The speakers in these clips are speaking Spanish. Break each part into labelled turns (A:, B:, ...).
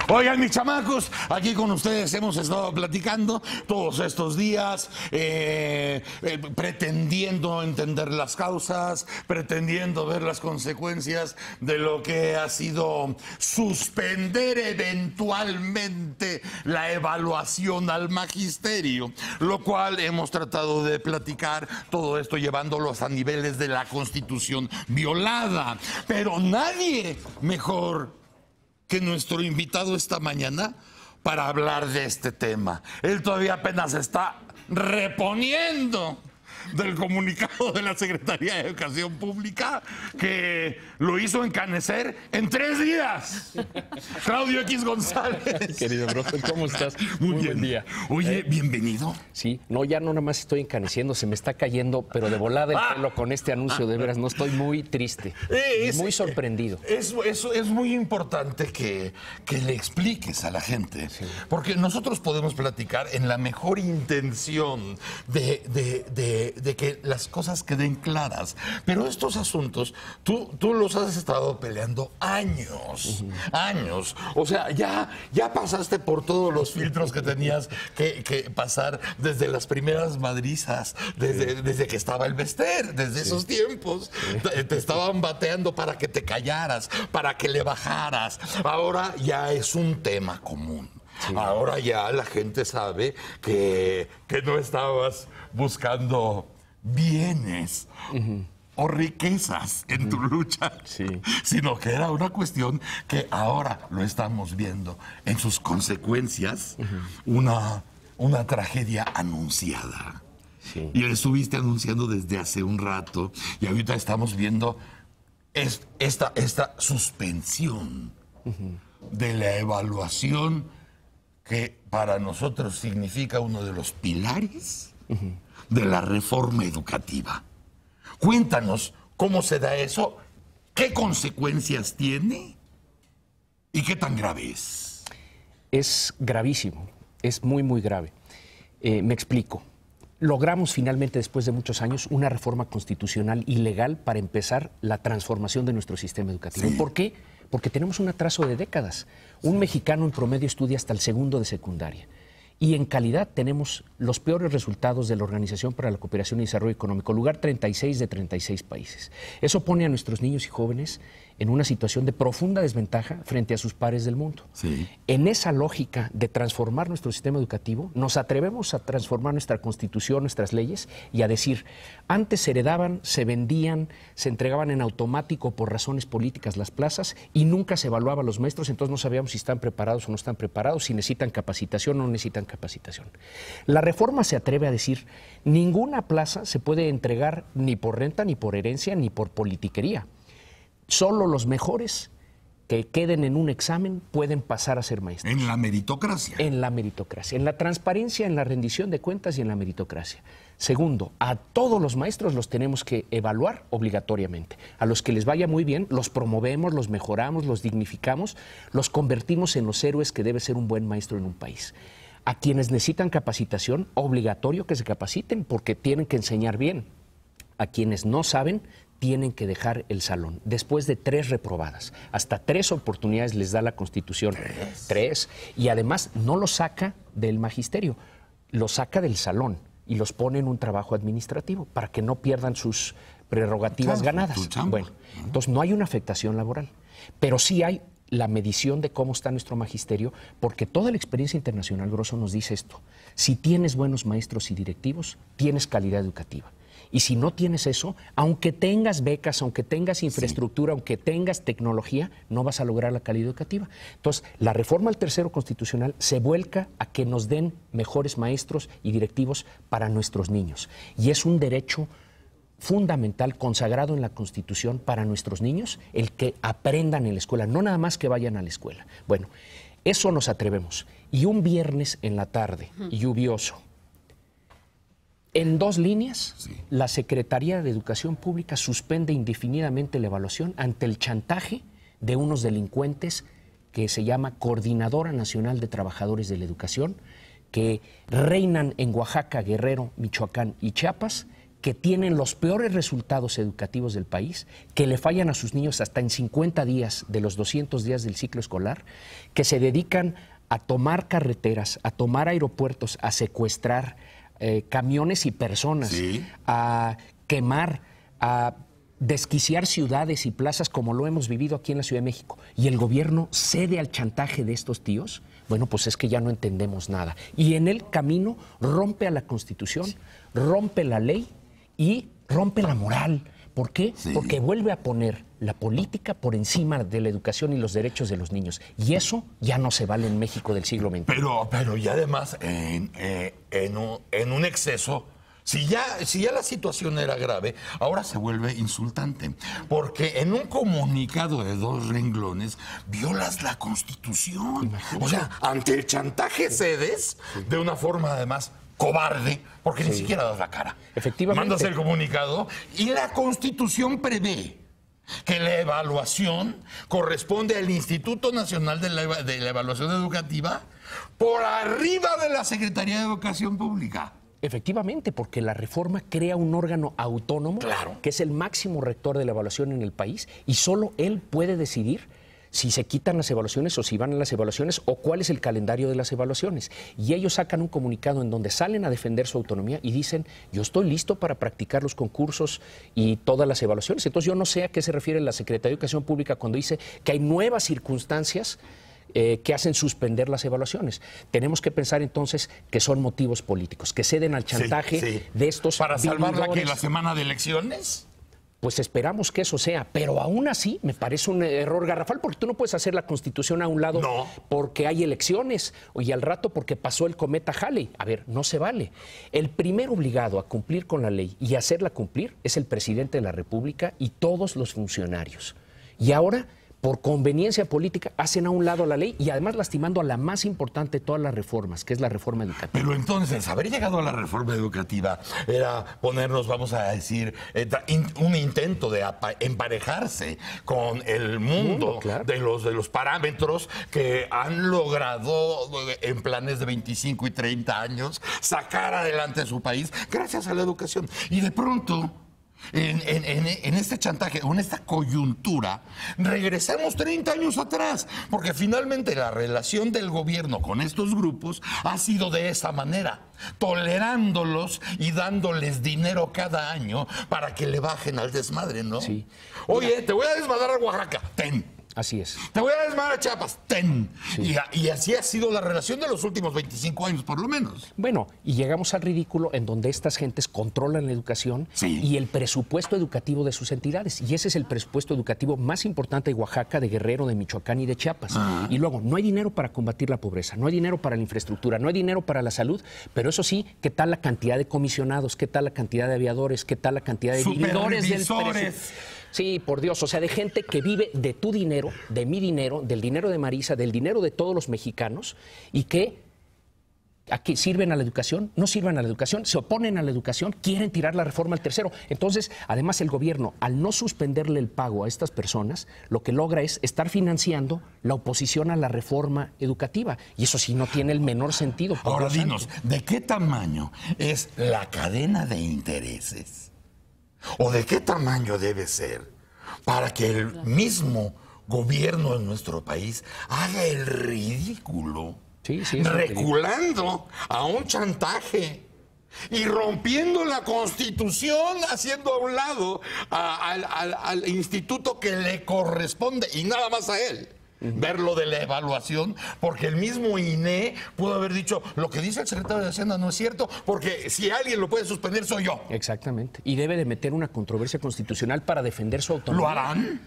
A: Oigan, mis chamacos, aquí con ustedes hemos estado platicando todos estos días, pretendiendo entender las causas, pretendiendo ver las consecuencias de lo que ha sido suspender eventualmente la evaluación al magisterio, lo cual hemos tratado de platicar todo esto llevándolos a niveles de la Constitución violada. Pero nadie mejor que nuestro invitado esta mañana para hablar de este tema. Él todavía apenas está reponiendo del comunicado de la Secretaría de Educación Pública que lo hizo encanecer en 3 días. Claudio X González.
B: Querido profe, ¿cómo estás?
A: Muy bien.
B: Buen día.
A: Oye, bienvenido.
B: Sí, no, ya no nada más estoy encaneciendo, se me está cayendo, pero de volada el pelo con este anuncio, de veras, no estoy muy triste, muy sorprendido.
A: Eso es muy importante que le expliques a la gente, sí, porque nosotros podemos platicar en la mejor intención de que las cosas queden claras, pero estos asuntos tú los has estado peleando años, años. O sea, ya pasaste por todos los filtros que tenías que pasar desde las primeras madrizas, desde que estaba el Bester, desde esos tiempos. Te estaban bateando para que te callaras, para que le bajaras. Ahora ya es un tema común. Sí. Ahora ya la gente sabe que no estabas buscando bienes o riquezas en tu lucha, sino que era una cuestión que ahora lo estamos viendo en sus consecuencias, una tragedia anunciada. Sí. Y la estuviste anunciando desde hace un rato y ahorita estamos viendo esta suspensión de la evaluación que para nosotros significa uno de los pilares de la reforma educativa. Cuéntanos cómo se da eso, qué consecuencias tiene y qué tan grave es.
B: Es gravísimo, es muy, muy grave. Me explico. Logramos finalmente, después de muchos años, una reforma constitucional y legal para empezar la transformación de nuestro sistema educativo. Sí. ¿Por qué? Porque tenemos un atraso de décadas. Un mexicano en promedio estudia hasta el segundo de secundaria. Y en calidad tenemos los peores resultados de la Organización para la Cooperación y Desarrollo Económico, lugar 36 de 36 países. Eso pone a nuestros niños y jóvenes en una situación de profunda desventaja frente a sus pares del mundo. Sí. En esa lógica de transformar nuestro sistema educativo, nos atrevemos a transformar nuestra Constitución, nuestras leyes, y a decir, antes se heredaban, se vendían, se entregaban en automático por razones políticas las plazas y nunca se evaluaba a los maestros, entonces no sabíamos si están preparados o no están preparados, si necesitan capacitación o no necesitan capacitación. La reforma se atreve a decir, ninguna plaza se puede entregar ni por renta, ni por herencia, ni por politiquería. Solo los mejores que queden en un examen pueden pasar a ser maestros.
A: En la meritocracia.
B: En la meritocracia, en la transparencia, en la rendición de cuentas y en la meritocracia. Segundo, a todos los maestros los tenemos que evaluar obligatoriamente. A los que les vaya muy bien, los promovemos, los mejoramos, los dignificamos, los convertimos en los héroes que debe ser un buen maestro en un país. A quienes necesitan capacitación, obligatorio que se capaciten porque tienen que enseñar bien. A quienes no saben, tienen que dejar el salón. Después de 3 reprobadas, hasta 3 oportunidades les da la Constitución. 3. Y además no los saca del magisterio, los saca del salón y los pone en un trabajo administrativo para que no pierdan sus prerrogativas ganadas. Bueno, entonces no hay una afectación laboral, pero sí hay la medición de cómo está nuestro magisterio, porque toda la experiencia internacional, Grosso, nos dice esto. Si tienes buenos maestros y directivos, tienes calidad educativa. Y si no tienes eso, aunque tengas becas, aunque tengas infraestructura, aunque tengas tecnología, no vas a lograr la calidad educativa. Entonces, la reforma al tercero constitucional se vuelca a que nos den mejores maestros y directivos para nuestros niños. Y es un derecho fundamental, consagrado en la Constitución para nuestros niños, el que aprendan en la escuela, no nada más que vayan a la escuela. Bueno, eso nos atrevemos. Y un viernes en la tarde, lluvioso, en 2 líneas, la Secretaría de Educación Pública suspende indefinidamente la evaluación ante el chantaje de unos delincuentes que se llama Coordinadora Nacional de Trabajadores de la Educación, que reinan en Oaxaca, Guerrero, Michoacán y Chiapas, que tienen los peores resultados educativos del país, que le fallan a sus niños hasta en 50 días de los 200 días del ciclo escolar, que se dedican a tomar carreteras, a tomar aeropuertos, a secuestrar camiones y personas,
A: sí,
B: a quemar, a desquiciar ciudades y plazas como lo hemos vivido aquí en la Ciudad de México, y el gobierno cede al chantaje de estos tíos, bueno, pues es que ya no entendemos nada. Y en el camino rompe a la Constitución, rompe la ley y rompe la moral. ¿Por qué? Sí. Porque vuelve a poner la política por encima de la educación y los derechos de los niños. Y eso ya no se vale en México del siglo XXI.
A: Pero y además, en un exceso, si ya la situación era grave, ahora se vuelve insultante. Porque en un comunicado de 2 renglones violas la Constitución. Imagínate. O sea, ante el chantaje cedes de una forma además cobarde, porque ni siquiera das la cara.
B: Efectivamente.
A: Mandas el comunicado y la Constitución prevé que la evaluación corresponde al Instituto Nacional de la Evaluación Educativa por arriba de la Secretaría de Educación Pública.
B: Efectivamente, porque la reforma crea un órgano autónomo,
A: claro,
B: que es el máximo rector de la evaluación en el país, y solo él puede decidir si se quitan las evaluaciones o si van a las evaluaciones o cuál es el calendario de las evaluaciones. Y ellos sacan un comunicado en donde salen a defender su autonomía y dicen, yo estoy listo para practicar los concursos y todas las evaluaciones. Entonces yo no sé a qué se refiere la Secretaría de Educación Pública cuando dice que hay nuevas circunstancias que hacen suspender las evaluaciones. Tenemos que pensar entonces que son motivos políticos, que ceden al chantaje de estos
A: ¿Para salvarla que la semana de elecciones?
B: Pues esperamos que eso sea, pero aún así me parece un error garrafal, porque tú no puedes hacer la Constitución a un lado porque hay elecciones y al rato porque pasó el cometa Halley. A ver, no se vale. El primer obligado a cumplir con la ley y hacerla cumplir es el presidente de la República y todos los funcionarios. Y ahora, por conveniencia política, hacen a un lado la ley y además lastimando a la más importante de todas las reformas, que es la reforma educativa.
A: Pero entonces, haber llegado a la reforma educativa era ponernos, vamos a decir, un intento de emparejarse con el mundo
B: claro,
A: de los parámetros que han logrado en planes de 25 y 30 años sacar adelante a su país gracias a la educación. Y de pronto, en este chantaje, en esta coyuntura, regresamos 30 años atrás, porque finalmente la relación del gobierno con estos grupos ha sido de esa manera, tolerándolos y dándoles dinero cada año para que le bajen al desmadre, ¿no?
B: Sí.
A: Oye, te voy a desmadrar a Oaxaca, ten.
B: Así es.
A: Te voy a desmadrar a Chiapas, ten. Sí. Y así ha sido la relación de los últimos 25 años, por lo menos.
B: Bueno, y llegamos al ridículo en donde estas gentes controlan la educación y el presupuesto educativo de sus entidades. Y ese es el presupuesto educativo más importante de Oaxaca, de Guerrero, de Michoacán y de Chiapas. Y luego, no hay dinero para combatir la pobreza, no hay dinero para la infraestructura, no hay dinero para la salud, pero eso sí, ¿qué tal la cantidad de comisionados? ¿Qué tal la cantidad de aviadores? ¿Qué tal la cantidad de vividores del presupuesto? Sí, por Dios, o sea, de gente que vive de tu dinero, de mi dinero, del dinero de Marisa, del dinero de todos los mexicanos y que aquí sirven a la educación, no sirven a la educación, se oponen a la educación, quieren tirar la reforma al tercero. Entonces, además el gobierno, al no suspenderle el pago a estas personas, lo que logra es estar financiando la oposición a la reforma educativa. Y eso sí no tiene el menor sentido.
A: Ahora dinos, ¿de qué tamaño es la cadena de intereses? ¿O de qué tamaño debe ser para que el mismo gobierno de nuestro país haga el ridículo, reculando a un chantaje y rompiendo la Constitución, haciendo a un lado al instituto que le corresponde y nada más a él? Ver lo de la evaluación, porque el mismo INE pudo haber dicho, lo que dice el secretario de Hacienda no es cierto, porque si alguien lo puede suspender soy yo.
B: Exactamente. Y debe de meter una controversia constitucional para defender su autonomía.
A: ¿Lo harán?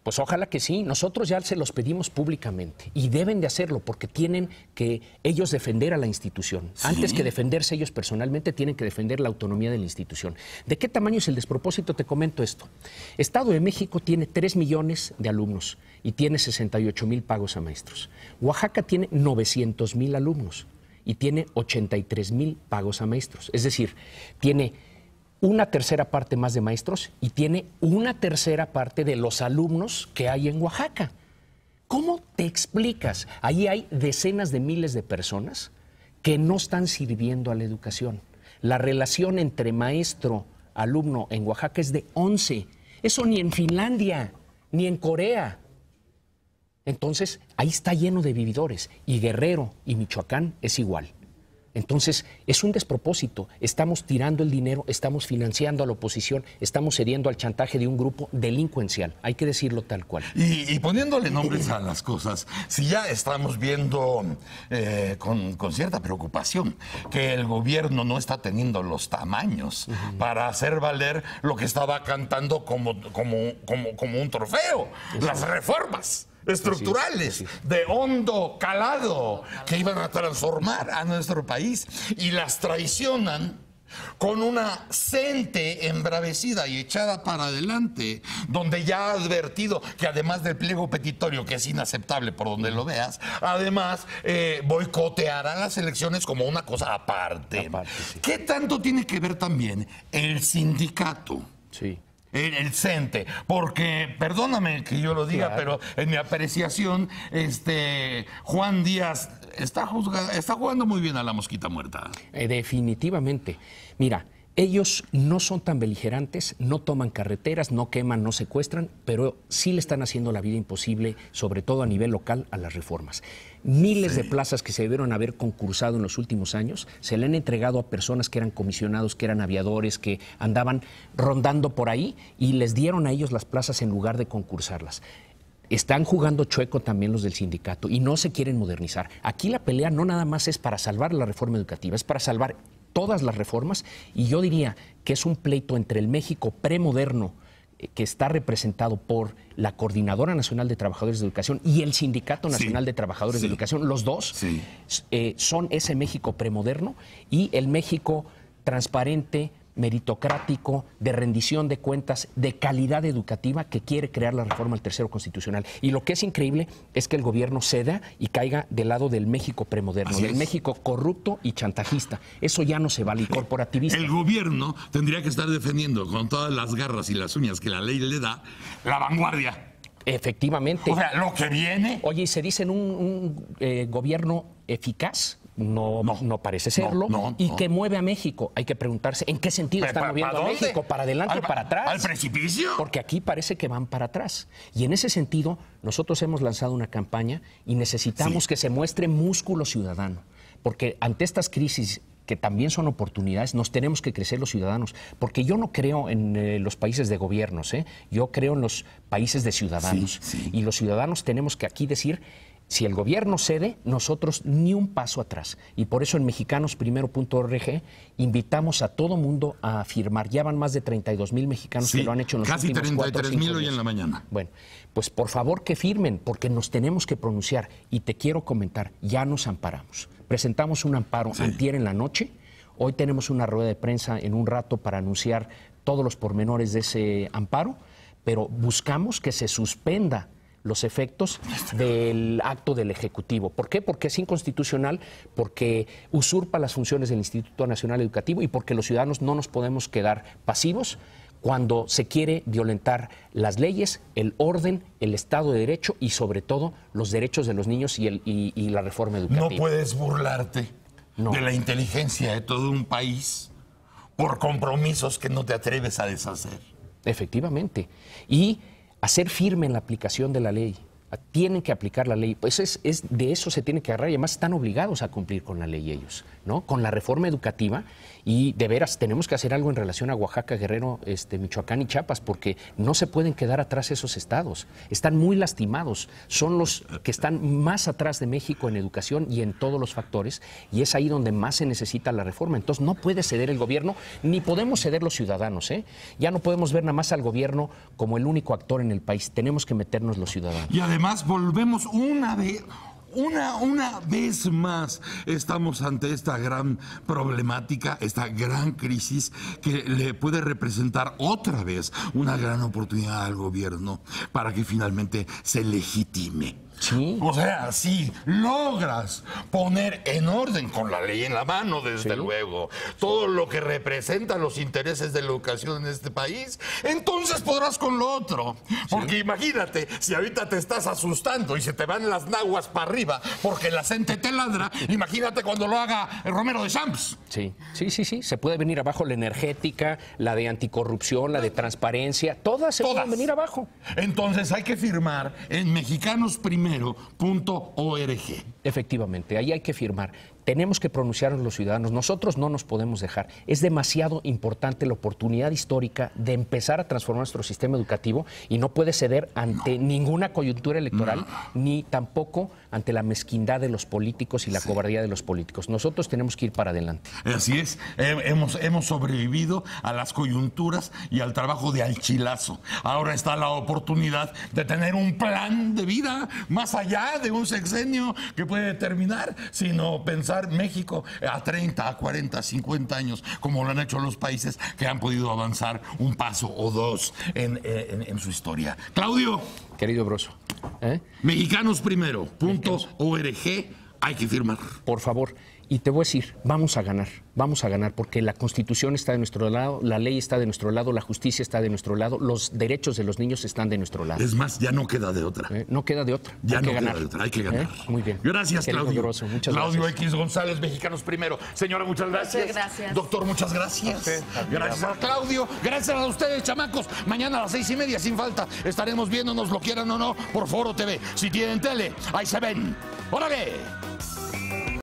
B: Pues ojalá que sí. Nosotros ya se los pedimos públicamente y deben de hacerlo porque tienen que ellos defender a la institución. ¿Sí? Antes que defenderse ellos personalmente, tienen que defender la autonomía de la institución. ¿De qué tamaño es el despropósito? Te comento esto. Estado de México tiene 3 millones de alumnos y tiene 68,000 pagos a maestros. Oaxaca tiene 900,000 alumnos y tiene 83,000 pagos a maestros. Es decir, tiene una tercera parte más de maestros y tiene una tercera parte de los alumnos que hay en Oaxaca. ¿Cómo te explicas? Ahí hay decenas de miles de personas que no están sirviendo a la educación. La relación entre maestro, alumno en Oaxaca es de 11. Eso ni en Finlandia, ni en Corea. Entonces, ahí está lleno de vividores. Y Guerrero y Michoacán es igual. Entonces, es un despropósito. Estamos tirando el dinero, estamos financiando a la oposición, estamos cediendo al chantaje de un grupo delincuencial. Hay que decirlo tal cual.
A: Y poniéndole nombres a las cosas, si ya estamos viendo con cierta preocupación que el gobierno no está teniendo los tamaños para hacer valer lo que estaba cantando como un trofeo, las reformas estructurales, de hondo calado, que iban a transformar a nuestro país, y las traicionan con una gente embravecida y echada para adelante, donde ya ha advertido que además del pliego petitorio, que es inaceptable por donde lo veas, además boicoteará las elecciones como una cosa aparte. Sí. ¿Qué tanto tiene que ver también el sindicato?
B: Sí.
A: El CENTE, porque, perdóname que yo lo diga, pero en mi apreciación, Juan Díaz está jugando muy bien a la mosquita muerta.
B: Definitivamente. Mira, ellos no son tan beligerantes, no toman carreteras, no queman, no secuestran, pero sí le están haciendo la vida imposible, sobre todo a nivel local, a las reformas. Miles de plazas que se debieron haber concursado en los últimos años se le han entregado a personas que eran comisionados, que eran aviadores, que andaban rondando por ahí, y les dieron a ellos las plazas en lugar de concursarlas. Están jugando chueco también los del sindicato y no se quieren modernizar. Aquí la pelea no nada más es para salvar la reforma educativa, es para salvar todas las reformas, y yo diría que es un pleito entre el México premoderno, que está representado por la Coordinadora Nacional de Trabajadores de Educación y el Sindicato Nacional de Trabajadores de Educación. Los dos son ese México premoderno, y el México transparente, meritocrático, de rendición de cuentas, de calidad educativa, que quiere crear la reforma al tercero constitucional. Y lo que es increíble es que el gobierno ceda y caiga del lado del México premoderno, del México corrupto y chantajista. Eso ya no se vale, y corporativista.
A: El gobierno tendría que estar defendiendo con todas las garras y las uñas que la ley le da la vanguardia.
B: Efectivamente.
A: O sea, lo que viene...
B: Oye, y se dice en un gobierno eficaz. No parece serlo, que mueve a México. Hay que preguntarse en qué sentido está moviendo a México, para adelante o para atrás.
A: ¿Al precipicio?
B: Porque aquí parece que van para atrás. Y en ese sentido, nosotros hemos lanzado una campaña y necesitamos que se muestre músculo ciudadano. Porque ante estas crisis, que también son oportunidades, nos tenemos que crecer los ciudadanos. Porque yo no creo en los países de gobiernos, yo creo en los países de ciudadanos. Y los ciudadanos tenemos que aquí decir: si el gobierno cede, nosotros ni un paso atrás. Y por eso en mexicaноsprimero.org invitamos a todo mundo a firmar. Ya van más de 32,000 mexicanos que lo han hecho en los últimos 4 o 5 días.
A: Casi 33,000 hoy en la mañana.
B: Bueno, pues por favor que firmen, porque nos tenemos que pronunciar. Y te quiero comentar, ya nos amparamos. Presentamos un amparo antier en la noche. Hoy tenemos una rueda de prensa en un rato para anunciar todos los pormenores de ese amparo, pero buscamos que se suspenda los efectos del acto del Ejecutivo. ¿Por qué? Porque es inconstitucional, porque usurpa las funciones del Instituto Nacional Educativo, y porque los ciudadanos no nos podemos quedar pasivos cuando se quiere violentar las leyes, el orden, el Estado de Derecho y sobre todo los derechos de los niños y la reforma educativa.
A: No puedes burlarte de la inteligencia de todo un país por compromisos que no te atreves a deshacer.
B: Efectivamente. Y hacer firme en la aplicación de la ley. Tienen que aplicar la ley. Pues de eso se tiene que agarrar, y además están obligados a cumplir con la ley ellos, ¿no? Con la reforma educativa. Y de veras tenemos que hacer algo en relación a Oaxaca, Guerrero, Michoacán y Chiapas, porque no se pueden quedar atrás esos estados. Están muy lastimados. Son los que están más atrás de México en educación y en todos los factores, y es ahí donde más se necesita la reforma. Entonces no puede ceder el gobierno, ni podemos ceder los ciudadanos, Ya no podemos ver nada más al gobierno como el único actor en el país. Tenemos que meternos los ciudadanos.
A: Y además volvemos una vez más, estamos ante esta gran problemática, esta gran crisis que le puede representar otra vez una gran oportunidad al gobierno para que finalmente se legitime.
B: Sí.
A: O sea, si logras poner en orden con la ley en la mano, desde luego, todo lo que representa los intereses de la educación en este país, entonces podrás con lo otro. Porque imagínate, si ahorita te estás asustando y se te van las naguas para arriba porque la gente te ladra, imagínate cuando lo haga el Romero de Champs.
B: Sí. Se puede venir abajo la energética, la de anticorrupción, la de transparencia, todas se pueden venir abajo.
A: Entonces hay que firmar en mexicaноsprimero.org.
B: Efectivamente, ahí hay que firmar. Tenemos que pronunciarnos los ciudadanos. Nosotros no nos podemos dejar. Es demasiado importante la oportunidad histórica de empezar a transformar nuestro sistema educativo y no puede ceder ante ninguna coyuntura electoral, ni tampoco ante la mezquindad de los políticos y la cobardía de los políticos. Nosotros tenemos que ir para adelante.
A: Así es. Hemos sobrevivido a las coyunturas y al trabajo de alchilazo. Ahora está la oportunidad de tener un plan de vida más allá de un sexenio que puede terminar, sino pensar México a 30, a 40, a 50 años, como lo han hecho los países que han podido avanzar un paso o dos en su historia. Claudio.
B: Querido Broso.
A: Mexicaноsprimero.org. Hay que firmar.
B: Por favor. Y te voy a decir, vamos a ganar, porque la Constitución está de nuestro lado, la ley está de nuestro lado, la justicia está de nuestro lado, los derechos de los niños están de nuestro lado.
A: Es más, ya no queda de otra.
B: No queda de otra.
A: Ya
B: hay
A: no
B: que
A: queda
B: ganar.
A: de otra, hay que ganar.
B: Muy bien.
A: Gracias,
B: Querido
A: Claudio.
B: Grosso, muchas
A: Claudio
B: gracias.
A: X González, Mexicanos Primero. Señora, muchas gracias.
C: Muchas gracias.
A: Doctor, muchas gracias. Gracias a Claudio. Gracias a ustedes, chamacos. Mañana a las 6:30, sin falta, estaremos viéndonos, lo quieran o no, por Foro TV. Si tienen tele, ahí se ven. ¡Órale!